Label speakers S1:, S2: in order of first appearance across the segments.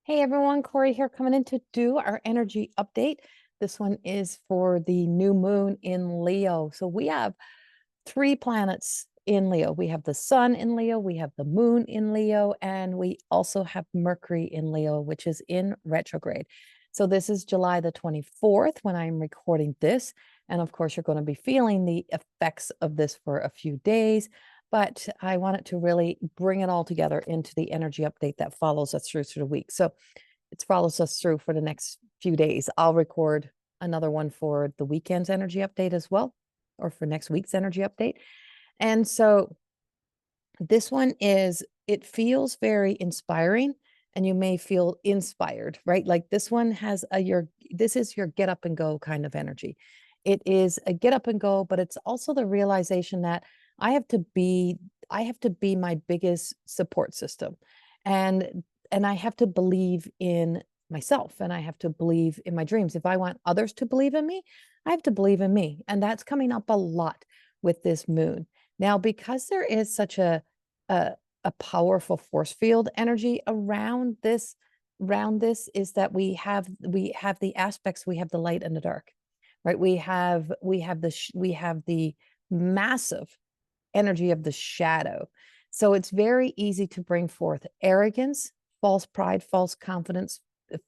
S1: Hey everyone, Corey here coming in to do our energy update. This one is for the new moon in Leo. So we have three planets in Leo. We have the sun in Leo, we have the moon in Leo, and we also have Mercury in Leo, which is in retrograde. So this is July the 24th when I'm recording this. And of course, you're going to be feeling the effects of this for a few days. But I wanted to really bring it all together into the energy update that follows us through the week. So it follows us through for the next few days. I'll record another one for the weekend's energy update as well, or for next week's energy update. And so this one it feels very inspiring, and you may feel inspired, right? Like this one has this is your get up and go kind of energy. It is a get up and go, but it's also the realization that I have to be my biggest support system. And I have to believe in myself, and I have to believe in my dreams. If I want others to believe in me, I have to believe in me. And that's coming up a lot with this moon. Now, because there is such a, a powerful force field energy around this, is that we have the aspects, we have the light and the dark, right? We have the massive energy of the shadow. So it's very easy to bring forth arrogance, false pride, false confidence,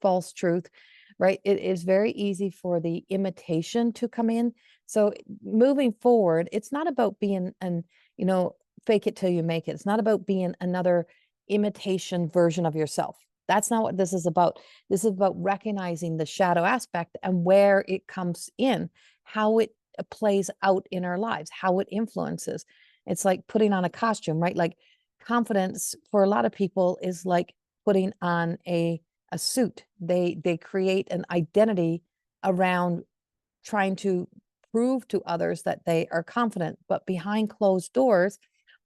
S1: false truth, right? It is very easy for the imitation to come in. So moving forward, it's not about being fake it till you make it. It's not about being another imitation version of yourself. That's not what this is about. This is about recognizing the shadow aspect and where it comes in, how it plays out in our lives, how it influences. It's like putting on a costume, right? Like confidence for a lot of people is like putting on a suit. They create an identity around trying to prove to others that they are confident, but behind closed doors,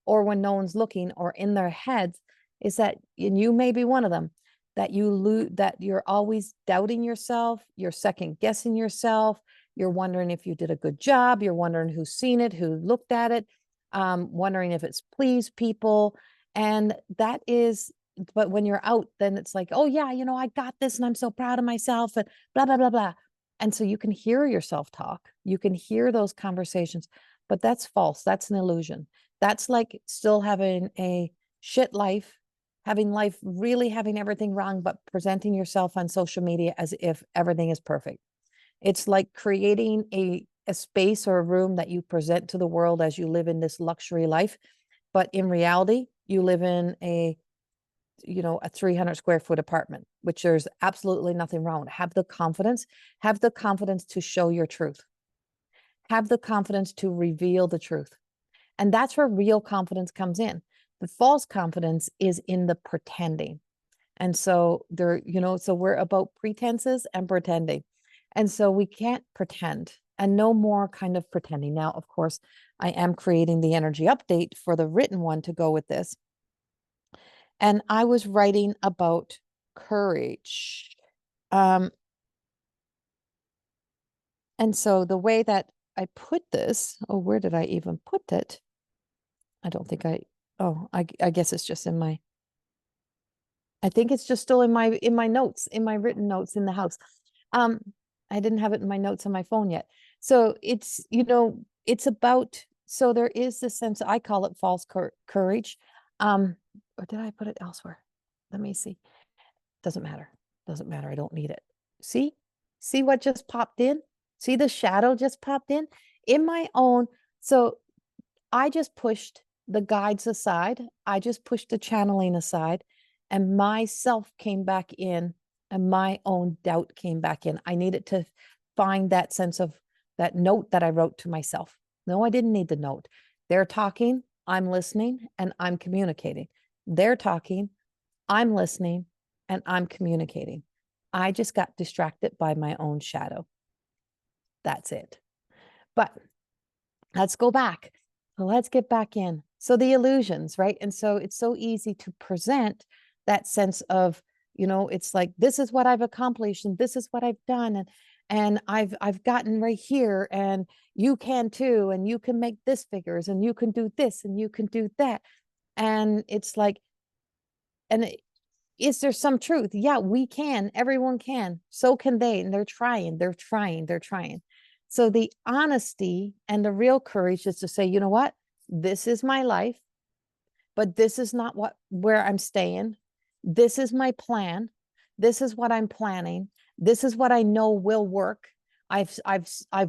S1: or when no one's looking, or in their heads, is that, and you may be one of them, that you're always doubting yourself, you're second guessing yourself, you're wondering if you did a good job, you're wondering who's seen it, who looked at it, wondering if it's pleased people. And that is, but when you're out, then it's like, oh yeah, I got this and I'm so proud of myself and blah, blah, blah, blah. And so you can hear yourself talk, you can hear those conversations, but that's false. That's an illusion. That's like still having a shit life, really having everything wrong, but presenting yourself on social media as if everything is perfect. It's like creating a space or a room that you present to the world as you live in this luxury life. But in reality, you live in a 300 square foot apartment, which there's absolutely nothing wrong with. Have the confidence to show your truth. Have the confidence to reveal the truth. And that's where real confidence comes in. The false confidence is in the pretending. And so so we're about pretenses and pretending. And so we can't pretend, and no more kind of pretending. Now, of course, I am creating the energy update for the written one to go with this. And I was writing about courage. And so the way that I put this, where did I even put it? I don't think I guess it's just I think it's just still in my notes, in my written notes in the house. I didn't have it in my notes on my phone yet. So it's about, so there is this sense, I call it false courage. Or did I put it elsewhere? Let me see. Doesn't matter. Doesn't matter. I don't need it. See what just popped in? See the shadow just popped in my own. So I just pushed the guides aside. I just pushed the channeling aside, and myself came back in, and my own doubt came back in. I needed to find that sense of that note that I wrote to myself. No, I didn't need the note. They're talking, I'm listening, and I'm communicating. They're talking, I'm listening, and I'm communicating. I just got distracted by my own shadow. That's it. But let's go back. Let's get back in. So the illusions, right? And so it's so easy to present that sense of, it's like, this is what I've accomplished and this is what I've done. And I've gotten right here, and you can too, and you can make this figures, and you can do this, and you can do that. And it's like, and is there some truth? Yeah, we can. Everyone can. So can they. And they're trying. They're trying. They're trying. So the honesty and the real courage is to say, you know what? This is my life, but this is not where I'm staying. This is my plan. This is what I'm planning. This is what I know will work. I've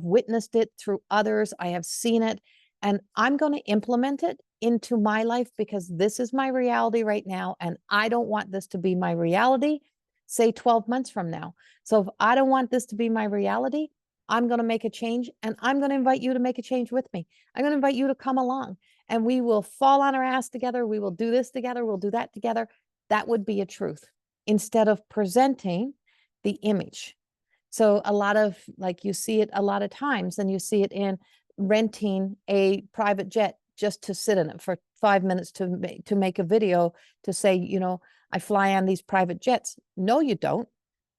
S1: witnessed it through others. I have seen it, and I'm going to implement it into my life because this is my reality right now, and I don't want this to be my reality, say 12 months from now. So if I don't want this to be my reality, I'm going to make a change, and I'm going to invite you to make a change with me. I'm going to invite you to come along, and we will fall on our ass together. We will do this together. We'll do that together. That would be a truth instead of presenting the image. So a lot of, like, you see it a lot of times, and you see it in renting a private jet just to sit in it for 5 minutes to make a video to say, you know, I fly on these private jets. No, you don't.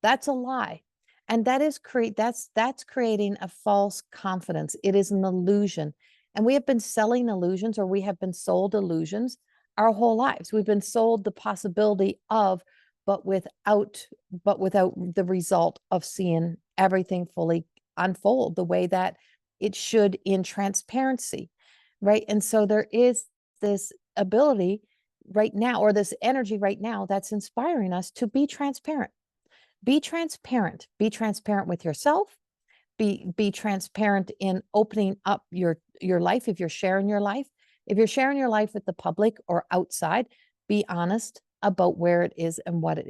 S1: That's a lie. And that is that's creating a false confidence. It is an illusion. And we have been selling illusions, or we have been sold illusions our whole lives. We've been sold the possibility of, but without the result of seeing everything fully unfold the way that it should in transparency, right? And so there is this ability right now, or this energy right now, that's inspiring us to be transparent. Be transparent. Be transparent with yourself. Be transparent in opening up your life. If you're sharing your life, with the public or outside, be honest about where it is and what it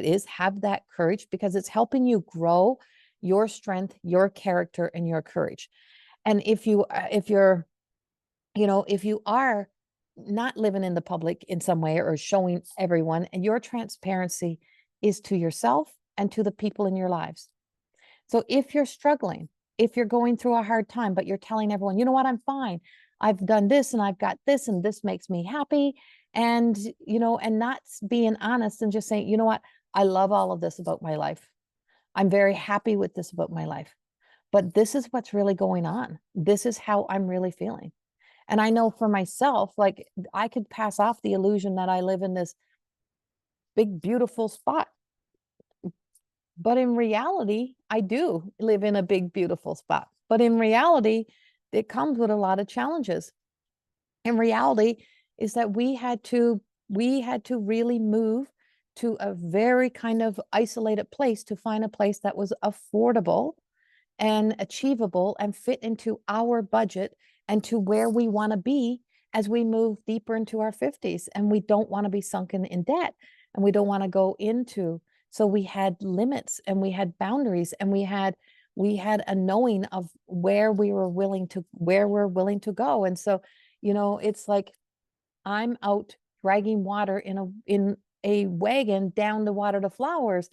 S1: is. Have that courage, because it's helping you grow your strength, your character, and your courage. And if you are not living in the public in some way, or showing everyone, and your transparency is to yourself and to the people in your lives. So if you're struggling, if you're going through a hard time, but you're telling everyone, you know what, I'm fine. I've done this and I've got this and this makes me happy. And, and not being honest and just saying, you know what, I love all of this about my life. I'm very happy with this about my life. But this is what's really going on. This is how I'm really feeling. And I know for myself, like, I could pass off the illusion that I live in this big, beautiful spot. But in reality, I do live in a big, beautiful spot. But in reality, it comes with a lot of challenges. In reality is that we had to really move to a very kind of isolated place to find a place that was affordable and achievable and fit into our budget and to where we want to be as we move deeper into our 50s. And we don't want to be sunken in debt, and we don't want to go into. So we had limits, and we had boundaries, and we had a knowing of where we're willing to go. And so, it's like, I'm out dragging water in a wagon down to water the flowers.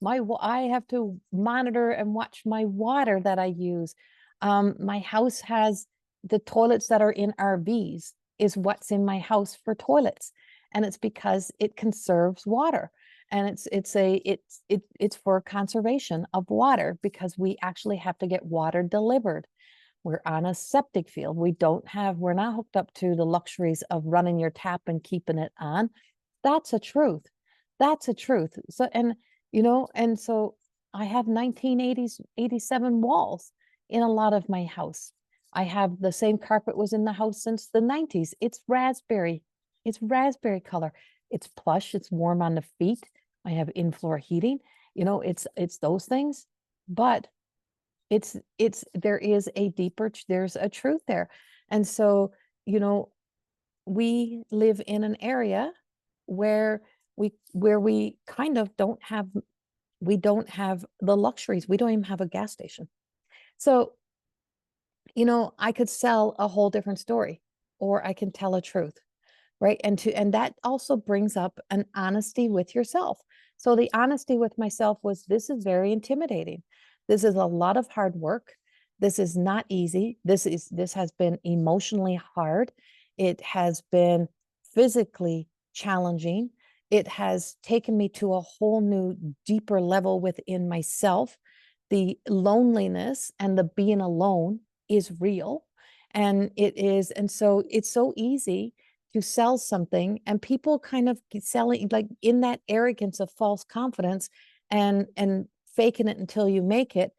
S1: I have to monitor and watch my water that I use. My house has the toilets that are in RVs is what's in my house for toilets, and it's because it conserves water, and it's for conservation of water, because we actually have to get water delivered. We're on a septic field. We're not hooked up to the luxuries of running your tap and keeping it on. That's a truth. That's a truth. So, and so I have 1980s, 87 walls in a lot of my house. I have the same carpet was in the house since the 90s. It's raspberry. It's raspberry color. It's plush. It's warm on the feet. I have in-floor heating. It's those things, but there's a truth there. And so, we live in an area where we kind of don't have the luxuries. We don't even have a gas station. So, I could sell a whole different story, or I can tell a truth, right? And that also brings up an honesty with yourself. So the honesty with myself was, this is very intimidating. This is a lot of hard work. This is not easy. This has been emotionally hard. It has been physically challenging. It has taken me to a whole new, deeper level within myself. The loneliness and the being alone is real. And so it's so easy to sell something, and people kind of selling like in that arrogance of false confidence and faking it until you make it,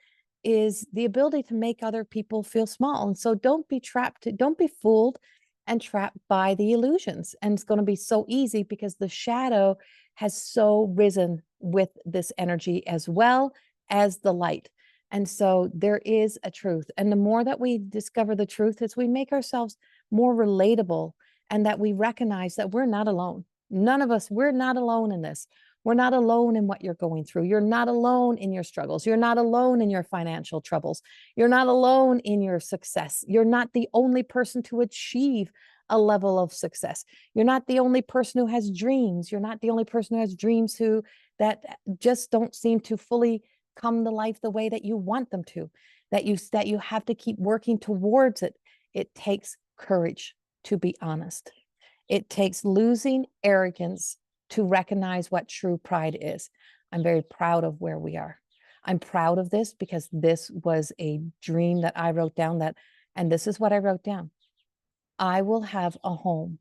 S1: is the ability to make other people feel small. And so don't be trapped, don't be fooled and trapped by the illusions. And it's going to be so easy because the shadow has so risen with this energy as well as the light. And so there is a truth. And the more that we discover the truth, is we make ourselves more relatable, and that we recognize that we're not alone. None of us, we're not alone in this. We're not alone in what you're going through. You're not alone in your struggles. You're not alone in your financial troubles. You're not alone in your success. You're not the only person to achieve a level of success. You're not the only person who has dreams. You're not the only person who has dreams who that just don't seem to fully come to life the way that you want them to, that you have to keep working towards it. It takes courage, to be honest. It takes losing arrogance to recognize what true pride is. I'm very proud of where we are. I'm proud of this because this was a dream that I wrote down, and this is what I wrote down. I will have a home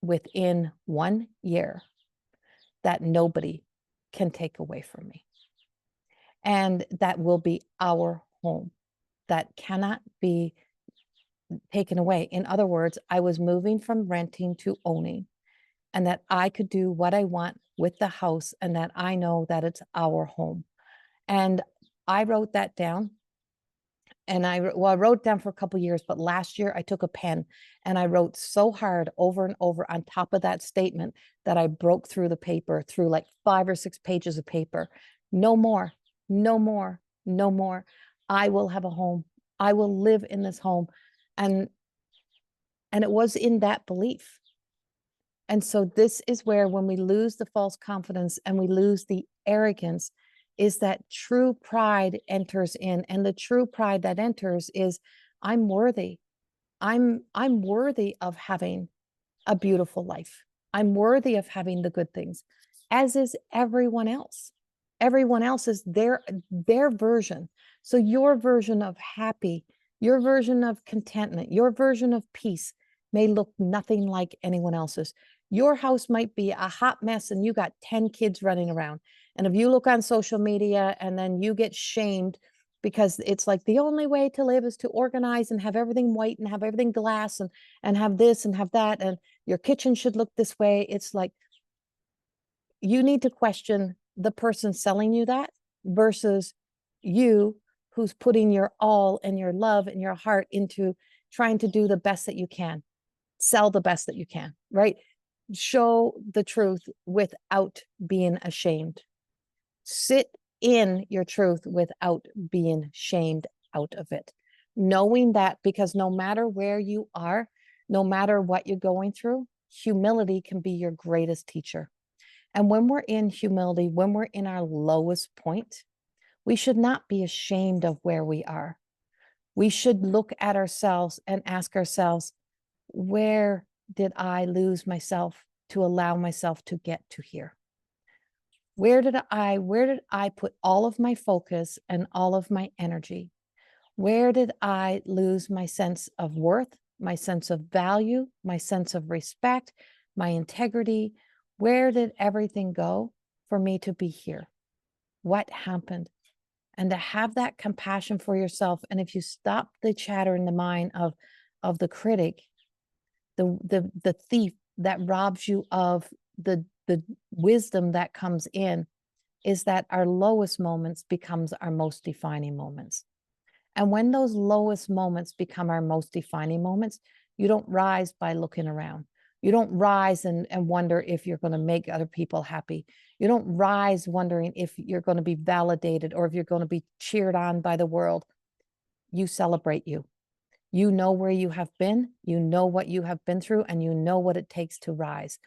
S1: within 1 year that nobody can take away from me. And that will be our home, that cannot be taken away. In other words, I was moving from renting to owning, and that I could do what I want with the house, and that I know that it's our home. And I wrote that down. And I wrote down for a couple of years, but last year I took a pen and I wrote so hard over and over on top of that statement that I broke through the paper, through like 5 or 6 pages of paper. No more, no more, no more. I will have a home. I will live in this home. And it was in that belief. And so this is where, when we lose the false confidence and we lose the arrogance, is that true pride enters in. And the true pride that enters is, I'm worthy. I'm worthy of having a beautiful life. I'm worthy of having the good things, as is everyone else. Everyone else is their version. So your version of happy, your version of contentment, your version of peace may look nothing like anyone else's. Your house might be a hot mess and you got 10 kids running around. And if you look on social media and then you get shamed because it's like the only way to live is to organize and have everything white and have everything glass and have this and have that, and your kitchen should look this way. It's like, you need to question the person selling you that versus you, who's putting your all and your love and your heart into trying to do the best that you can, sell the best that you can, right? Show the truth without being ashamed. Sit in your truth without being shamed out of it. Knowing that, because no matter where you are, no matter what you're going through, humility can be your greatest teacher. And when we're in humility, when we're in our lowest point, we should not be ashamed of where we are. We should look at ourselves and ask ourselves, where did I lose myself to allow myself to get to here? Where did I put all of my focus and all of my energy? Where did I lose my sense of worth, my sense of value, my sense of respect, my integrity? Where did everything go for me to be here? What happened? And to have that compassion for yourself. And if you stop the chatter in the mind of the critic, the thief that robs you of the wisdom that comes in, is that our lowest moments becomes our most defining moments. And when those lowest moments become our most defining moments, you don't rise by looking around. You don't rise and wonder if you're going to make other people happy. You don't rise wondering if you're going to be validated or if you're going to be cheered on by the world. You celebrate you. You know where you have been, you know what you have been through, and you know what it takes to rise.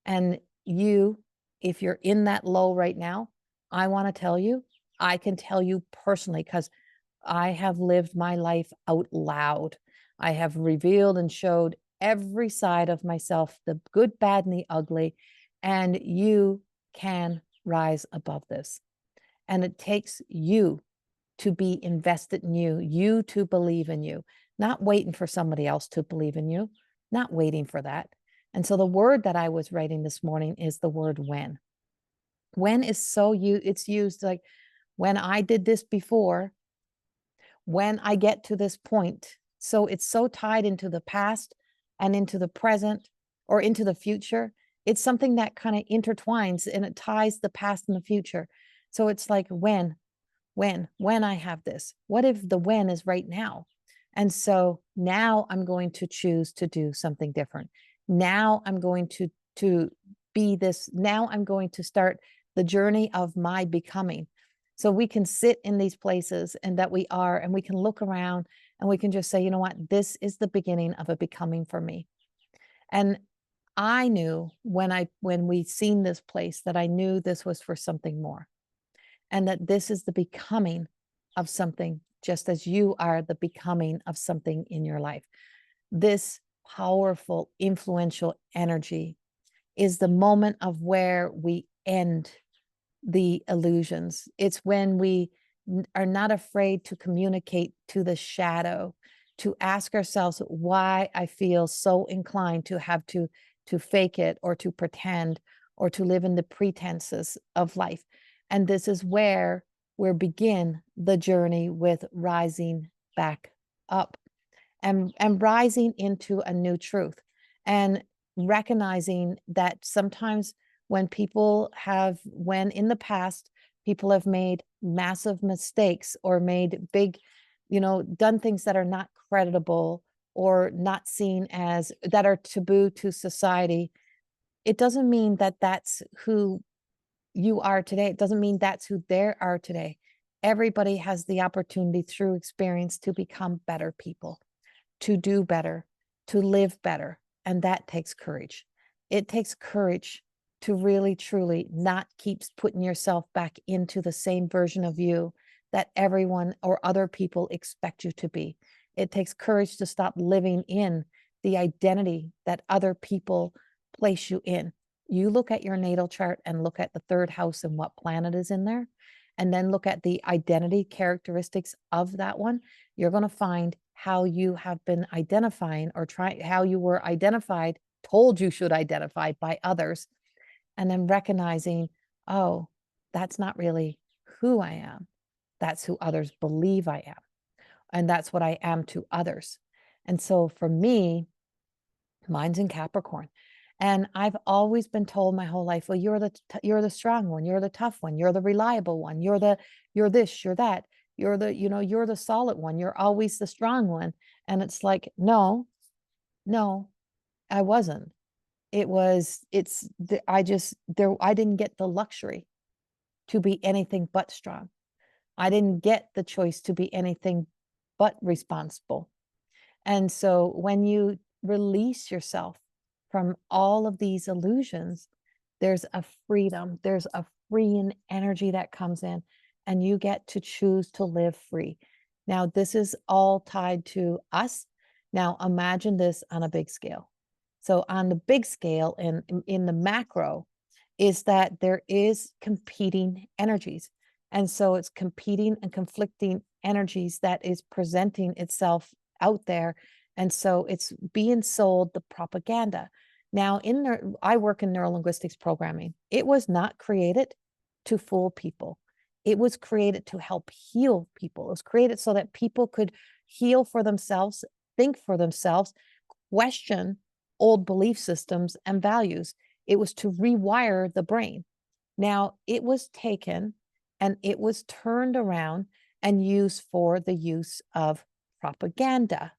S1: And you, if you're in that low right now, I want to tell you, I can tell you personally, because I have lived my life out loud. I have revealed and showed every side of myself, the good, bad, and the ugly. And you can rise above this. And it takes you to be invested in you, you to believe in you, not waiting for somebody else to believe in you, not waiting for that. And so the word that I was writing this morning is the word when. When is it's used like, when I did this before, when I get to this point. So it's so tied into the past and into the present or into the future. It's something that kind of intertwines and it ties the past and the future. So it's like when I have this, what if the when is right now? And so now I'm going to choose to do something different. Now I'm going to be this. Now I'm going to start the journey of my becoming. So we can sit in these places and that we are, and we can look around and we can just say, you know what, this is the beginning of a becoming for me. And I knew when we seen this place that I knew this was for something more, and that this is the becoming of something, just as you are the becoming of something in your life. This powerful, influential energy is the moment of where we end the illusions. It's when we are not afraid to communicate to the shadow, to ask ourselves why I feel so inclined to have to fake it or to pretend or to live in the pretenses of life. And this is where we begin the journey with rising back up and rising into a new truth, and recognizing that sometimes when in the past, people have made massive mistakes or made big, done things that are not creditable or not seen as, that are taboo to society. It doesn't mean that that's who you are today. It doesn't mean that's who they are today. Everybody has the opportunity through experience to become better people, to do better, to live better. And that takes courage. It takes courage to really, truly not keep putting yourself back into the same version of you that everyone or other people expect you to be. It takes courage to stop living in the identity that other people place you in. You look at your natal chart and look at the third house and what planet is in there, and then look at the identity characteristics of that one. You're going to find how you have been identifying or how you were identified, told you should identify by others, and then recognizing, oh, that's not really who I am. That's who others believe I am. And that's what I am to others. And so for me, mine's in Capricorn. And I've always been told my whole life, well, you're the strong one, you're the tough one, you're the reliable one, you're this, you're that, you're the solid one, you're always the strong one. And it's like, no, I wasn't. I didn't get the luxury to be anything but strong. I didn't get the choice to be anything but responsible. And so when you release yourself from all of these illusions, there's a freedom, there's a freeing energy that comes in, and you get to choose to live free. Now, this is all tied to us. Now, imagine this on a big scale. So on the big scale and in the macro is that there is competing energies. And so it's competing and conflicting energies that is presenting itself out there. And so it's being sold the propaganda. Now, I work in neurolinguistics programming. It was not created to fool people. It was created to help heal people. It was created so that people could heal for themselves, think for themselves, question old belief systems and values. It was to rewire the brain. Now, it was taken and it was turned around and used for the use of propaganda.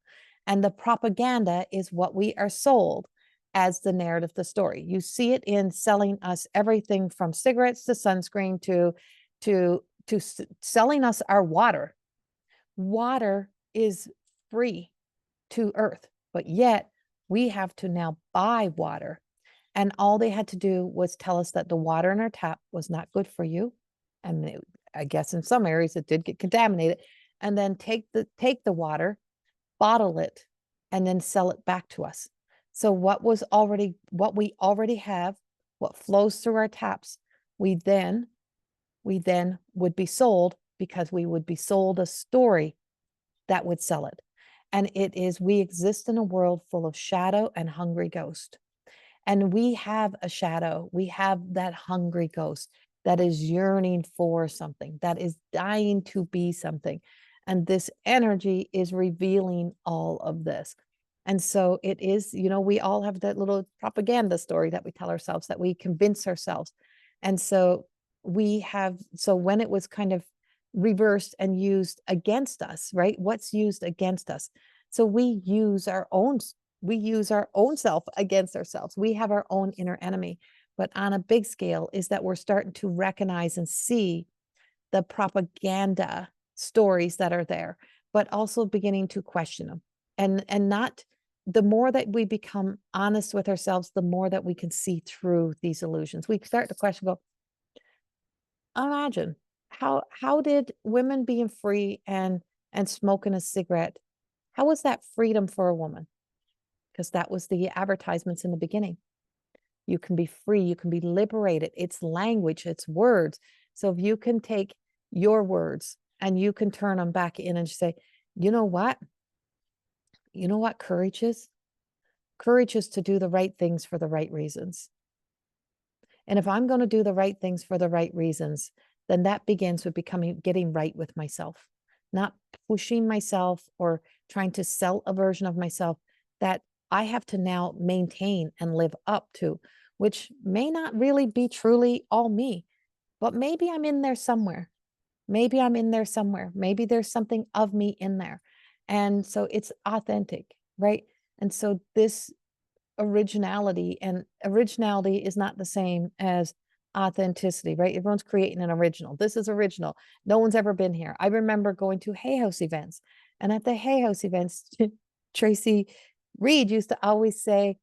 S1: And the propaganda is what we are sold as the narrative, the story. You see it in selling us everything from cigarettes to sunscreen to selling us our water. Water is free to Earth, but yet we have to now buy water. And all they had to do was tell us that the water in our tap was not good for you. And I guess in some areas it did get contaminated. And then take the water, bottle it, and then sell it back to us. So what we already have, what flows through our taps, we then would be sold, because we would be sold a story that would sell it. And we exist in a world full of shadow and hungry ghost. And we have a shadow. We have that hungry ghost that is yearning for something, that is dying to be something. And this energy is revealing all of this. And so it is, we all have that little propaganda story that we tell ourselves, that we convince ourselves. And so so when it was kind of reversed and used against us, right? What's used against us? So we use our own self against ourselves. We have our own inner enemy. But on a big scale is that we're starting to recognize and see the propaganda stories that are there, but also beginning to question them. And not, the more that we become honest with ourselves, the more that we can see through these illusions. We start to question, go, imagine how did women being free and smoking a cigarette, how was that freedom for a woman? Because that was the advertisements in the beginning. You can be free, you can be liberated. It's language, it's words. So if you can take your words and you can turn them back in and say, you know what? You know what courage is? Courage is to do the right things for the right reasons. And if I'm going to do the right things for the right reasons, then that begins with getting right with myself, not pushing myself or trying to sell a version of myself that I have to now maintain and live up to, which may not really be truly all me, but maybe I'm in there somewhere. Maybe I'm in there somewhere. Maybe there's something of me in there. And so it's authentic, right? And so this originality, and originality is not the same as authenticity, right? Everyone's creating an original. This is original. No one's ever been here. I remember going to Hay House events, and at the Hay House events, Tracy Reed used to always say,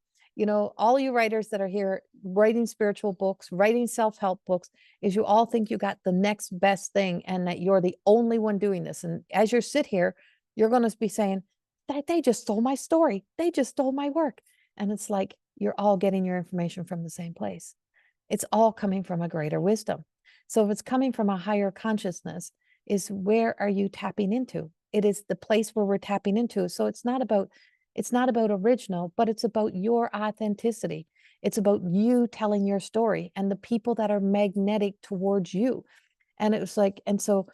S1: all you writers that are here writing spiritual books, writing self-help books, is you all think you got the next best thing and that you're the only one doing this. And as you sit here, you're going to be saying that they just stole my story. They just stole my work. And it's like, you're all getting your information from the same place. It's all coming from a greater wisdom. So if it's coming from a higher consciousness, is where are you tapping into? It is the place where we're tapping into. So it's not about original, but it's about your authenticity. It's about you telling your story and the people that are magnetic towards you. And it was like, and so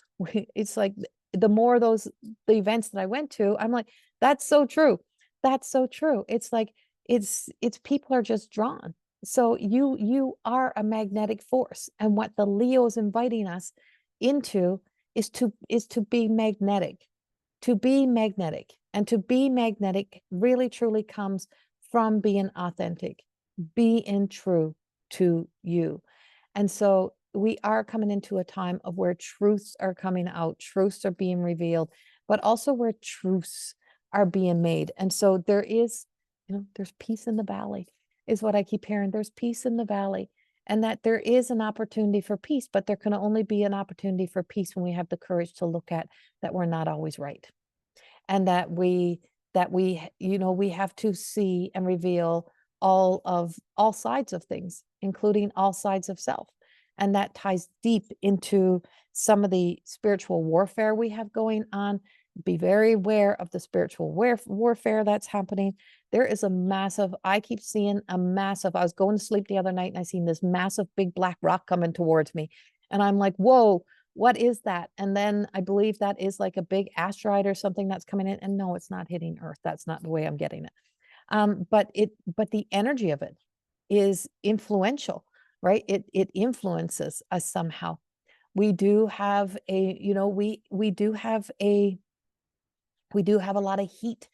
S1: it's like, the more the events that I went to, I'm like, that's so true. That's so true. It's like, it's people are just drawn. So you are a magnetic force. And what the Leo is inviting us into is to be magnetic, to be magnetic. And to be magnetic really truly comes from being authentic, being true to you. And so we are coming into a time of where truths are coming out, truths are being revealed, but also where truths are being made. And so there is, there's peace in the valley, is what I keep hearing. There's peace in the valley, and that there is an opportunity for peace, but there can only be an opportunity for peace when we have the courage to look at that we're not always right. And that we have to see and reveal all sides of things, including all sides of self. And that ties deep into some of the spiritual warfare we have going on. Be very aware of the spiritual warfare that's happening. There is I keep seeing I was going to sleep the other night and I seen this massive big black rock coming towards me. And I'm like, whoa, what is that? And then I believe that is like a big asteroid or something that's coming in. And no, it's not hitting Earth. That's not the way I'm getting it. But the energy of it is influential, right? It influences us somehow. We do have we do have a lot of heat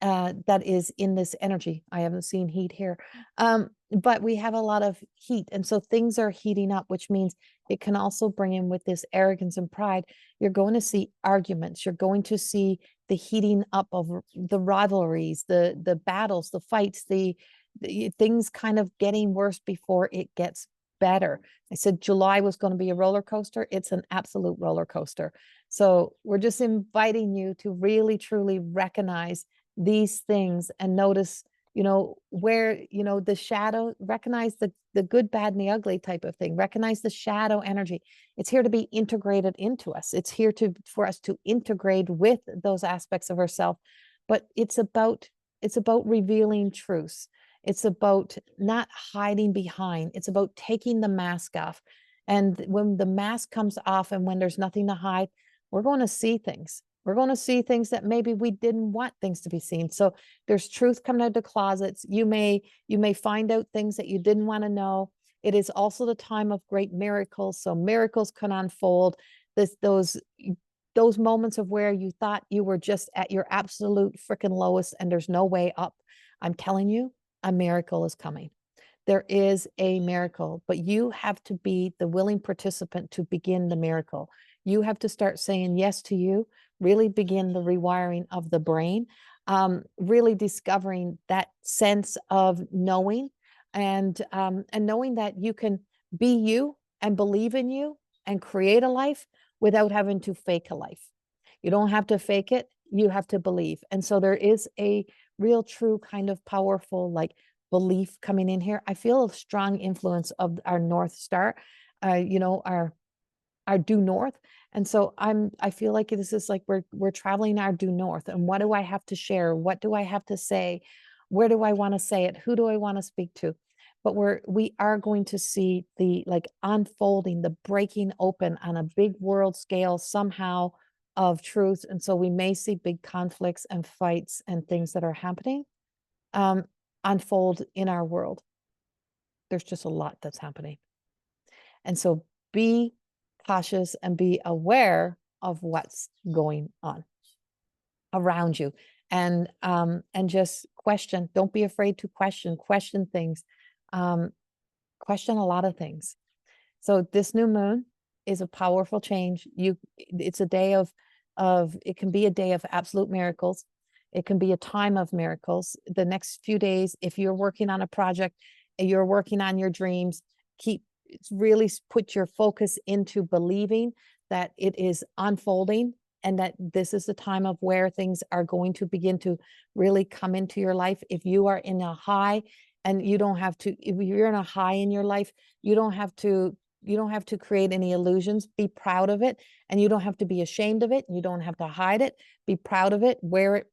S1: that is in this energy. I haven't seen heat here, but we have a lot of heat. And so things are heating up, which means it can also bring in with this arrogance and pride. You're going to see arguments. You're going to see the heating up of the rivalries, the battles, the fights, the things kind of getting worse before it gets better. I said July was going to be a roller coaster. It's an absolute roller coaster. So we're just inviting you to really, truly recognize these things and notice, where, the shadow, recognize the good, bad, and the ugly type of thing. Recognize the shadow energy. It's here to be integrated into us. It's here for us to integrate with those aspects of ourselves. But it's about revealing truths. It's about not hiding behind. It's about taking the mask off. And when the mask comes off and when there's nothing to hide, we're going to see things. We're going to see things that maybe we didn't want things to be seen. So there's truth coming out of the closets. You may find out things that you didn't want to know. It is also the time of great miracles. So miracles can unfold. Those moments of where you thought you were just at your absolute freaking lowest and there's no way up. I'm telling you, a miracle is coming. There is a miracle, but you have to be the willing participant to begin the miracle. You have to start saying yes to you, really begin the rewiring of the brain, really discovering that sense of knowing and knowing that you can be you and believe in you and create a life without having to fake a life. You don't have to fake it. You have to believe. And so there is a real true kind of powerful like belief coming in here. I feel a strong influence of our North Star, our due north. And so I feel like this is like we're traveling our due north. And what do I have to share? What do I have to say? Where do I want to say it? Who do I want to speak to? But we are going to see the like unfolding, the breaking open on a big world scale somehow of truth. And so we may see big conflicts and fights and things that are happening unfold in our world. There's just a lot that's happening. And so be cautious and be aware of what's going on around you, and just question. Don't be afraid to question things, question a lot of things. So this new moon is a powerful change. It's a day of it can be a day of absolute miracles. It can be a time of miracles. The next few days, if you're working on a project, you're working on your dreams, really put your focus into believing that it is unfolding and that this is the time of where things are going to begin to really come into your life. If you are in a high, and you don't have to, if you're in a high in your life, you don't have to create any illusions. Be proud of it, and you don't have to be ashamed of it. You don't have to hide it. Be proud of it, wear it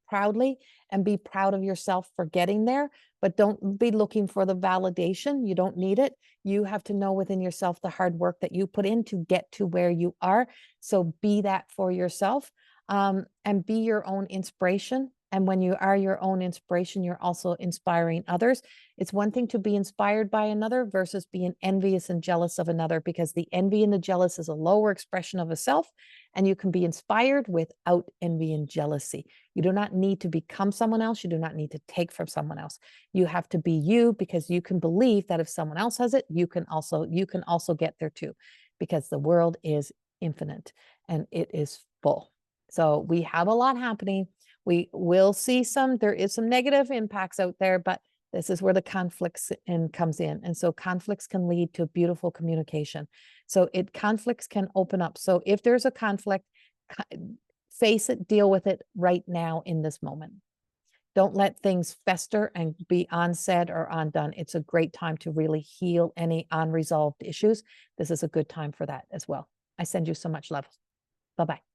S1: proudly, and be proud of yourself for getting there. But don't be looking for the validation. You don't need it. You have to know within yourself the hard work that you put in to get to where you are. So be that for yourself, and be your own inspiration. And when you are your own inspiration, you're also inspiring others. It's one thing to be inspired by another versus being envious and jealous of another, because the envy and the jealous is a lower expression of a self, and you can be inspired without envy and jealousy. You do not need to become someone else. You do not need to take from someone else. You have to be you, because you can believe that if someone else has it, you can also get there too, because the world is infinite and it is full. So we have a lot happening. We will see there is some negative impacts out there, but this is where the conflicts comes in. And so conflicts can lead to beautiful communication. So conflicts can open up. So if there's a conflict, face it, deal with it right now in this moment. Don't let things fester and be unsaid or undone. It's a great time to really heal any unresolved issues. This is a good time for that as well. I send you so much love. Bye-bye.